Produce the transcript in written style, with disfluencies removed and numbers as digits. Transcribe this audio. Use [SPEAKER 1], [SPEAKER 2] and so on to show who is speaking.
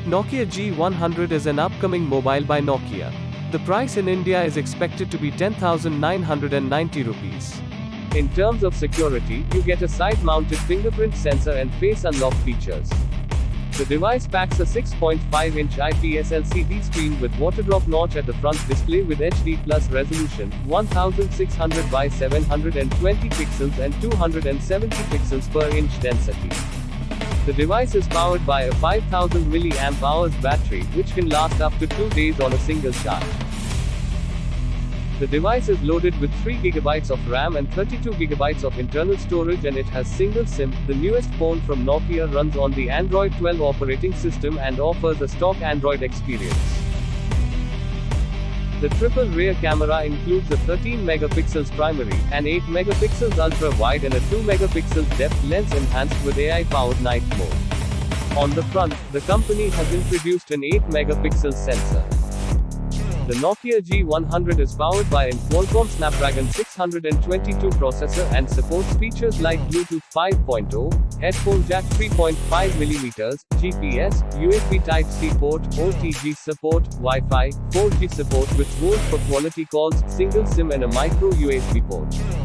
[SPEAKER 1] Nokia G100 is an upcoming mobile by Nokia. The price in India is expected to be 10,990 rupees. In terms of security, you get a side-mounted fingerprint sensor and face unlock features. The device packs a 6.5-inch IPS LCD screen with waterdrop notch at the front display with HD Plus resolution, 1600 by 720 pixels and 270 pixels per inch density. The device is powered by a 5000 mAh battery, which can last up to 2 days on a single charge. The device is loaded with 3 GB of RAM and 32 GB of internal storage, and it has single SIM. The newest phone from Nokia runs on the Android 12 operating system and offers a stock Android experience. The triple rear camera includes a 13 megapixels primary, an 8 megapixels ultra-wide and a 2 megapixels depth lens enhanced with AI-powered night mode. On the front, the company has introduced an 8 megapixel sensor. The Nokia G100 is powered by a Qualcomm Snapdragon 622 processor and supports features like Bluetooth 5.0, headphone jack 3.5mm, GPS, USB Type-C port, OTG support, Wi-Fi, 4G support with Volt for quality calls, single SIM and a micro USB port.